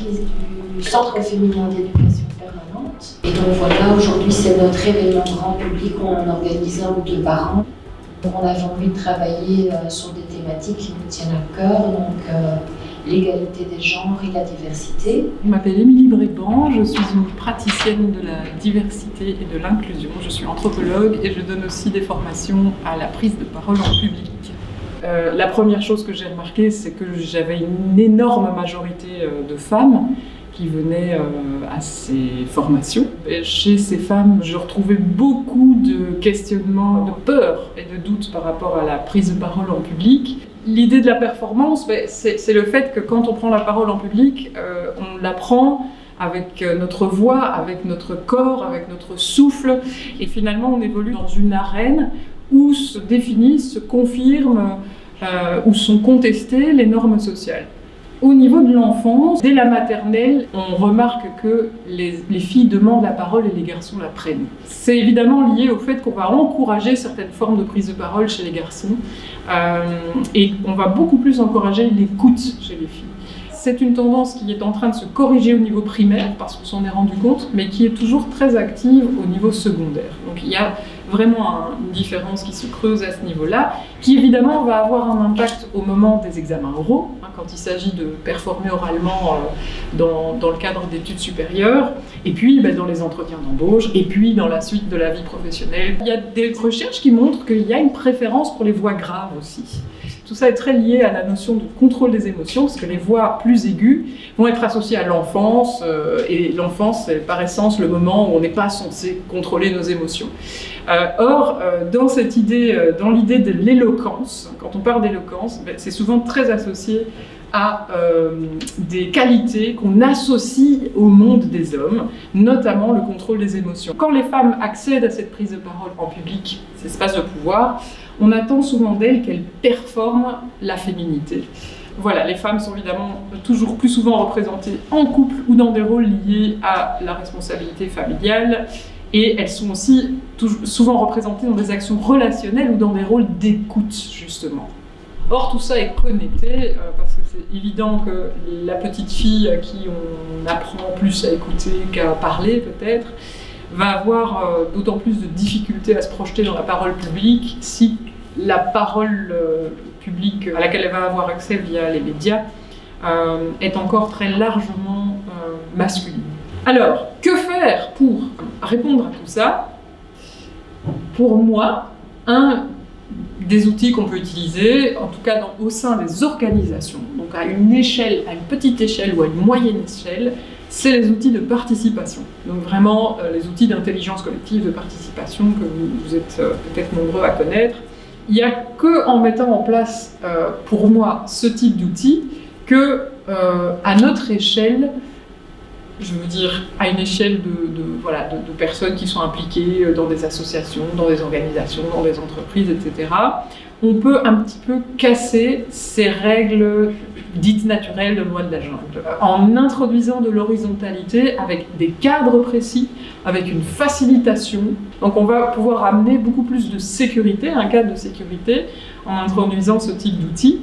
directrice du Centre féminin d'éducation permanente. Et donc voilà, aujourd'hui c'est notre événement grand public, on organise 1 ou 2 par an. On avait envie de travailler sur des thématiques qui nous tiennent à cœur, donc l'égalité des genres et la diversité. Je m'appelle Émilie Bréban, je suis une praticienne de la diversité et de l'inclusion. Je suis anthropologue et je donne aussi des formations à la prise de parole en public. La première chose que j'ai remarquée, c'est que j'avais une énorme majorité de femmes qui venaient à ces formations. Et chez ces femmes, je retrouvais beaucoup de questionnements, de peur et de doutes par rapport à la prise de parole en public. L'idée de la performance, c'est le fait que quand on prend la parole en public, on la prend avec notre voix, avec notre corps, avec notre souffle, et finalement on évolue dans une arène où se définissent, se confirment, où sont contestées les normes sociales. Au niveau de l'enfance, dès la maternelle, on remarque que les filles demandent la parole et les garçons la prennent. C'est évidemment lié au fait qu'on va encourager certaines formes de prise de parole chez les garçons et on va beaucoup plus encourager l'écoute chez les filles. C'est une tendance qui est en train de se corriger au niveau primaire, parce qu'on s'en est rendu compte, mais qui est toujours très active au niveau secondaire. Donc il y a vraiment une différence qui se creuse à ce niveau-là, qui évidemment va avoir un impact au moment des examens oraux, quand il s'agit de performer oralement dans le cadre d'études supérieures, et puis dans les entretiens d'embauche, et puis dans la suite de la vie professionnelle. Il y a des recherches qui montrent qu'il y a une préférence pour les voix graves aussi. Tout ça est très lié à la notion de contrôle des émotions, parce que les voix plus aiguës vont être associées à l'enfance, et l'enfance, c'est par essence le moment où on n'est pas censé contrôler nos émotions. Or, dans cette idée, dans l'idée de l'éloquence, quand on parle d'éloquence, c'est souvent très associé à des qualités qu'on associe au monde des hommes, notamment le contrôle des émotions. Quand les femmes accèdent à cette prise de parole en public, ces espaces de pouvoir, on attend souvent d'elles qu'elles performent la féminité. Voilà, les femmes sont évidemment toujours plus souvent représentées en couple ou dans des rôles liés à la responsabilité familiale, et elles sont aussi souvent représentées dans des actions relationnelles ou dans des rôles d'écoute, justement. Or, tout ça est connecté, parce que c'est évident que la petite fille à qui on apprend plus à écouter qu'à parler, peut-être, va avoir d'autant plus de difficultés à se projeter dans la parole publique si la parole publique à laquelle elle va avoir accès via les médias est encore très largement masculine. Alors, que faire pour répondre à tout ça? Pour moi, un des outils qu'on peut utiliser, en tout cas au sein des organisations, donc à une petite échelle ou à une moyenne échelle, c'est les outils de participation. Donc vraiment les outils d'intelligence collective de participation que vous êtes peut-être nombreux à connaître. Il n'y a qu'en mettant en place, pour moi, ce type d'outils que, à notre échelle, je veux dire à une échelle de personnes qui sont impliquées dans des associations, dans des organisations, dans des entreprises, etc., on peut un petit peu casser ces règles dites naturelles de loi de la jungle, en introduisant de l'horizontalité avec des cadres précis, avec une facilitation. Donc on va pouvoir amener beaucoup plus de sécurité, un cadre de sécurité, en introduisant ce type d'outils.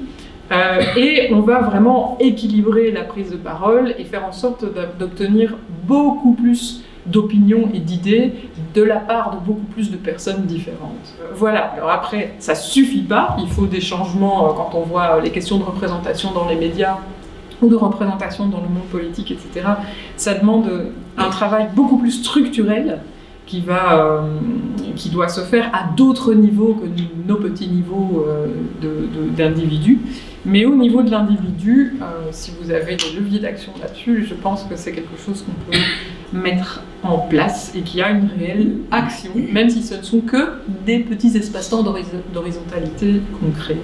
Et on va vraiment équilibrer la prise de parole et faire en sorte d'obtenir beaucoup plus d'opinions et d'idées de la part de beaucoup plus de personnes différentes. Voilà, alors après, ça suffit pas, il faut des changements quand on voit les questions de représentation dans les médias ou de représentation dans le monde politique, etc. Ça demande un travail beaucoup plus structurel qui doit se faire à d'autres niveaux que nos petits niveaux d'individus. Mais au niveau de l'individu, si vous avez des leviers d'action là-dessus, je pense que c'est quelque chose qu'on peut mettre en place et qui a une réelle action, même si ce ne sont que des petits espaces-temps d'horizontalité concrets.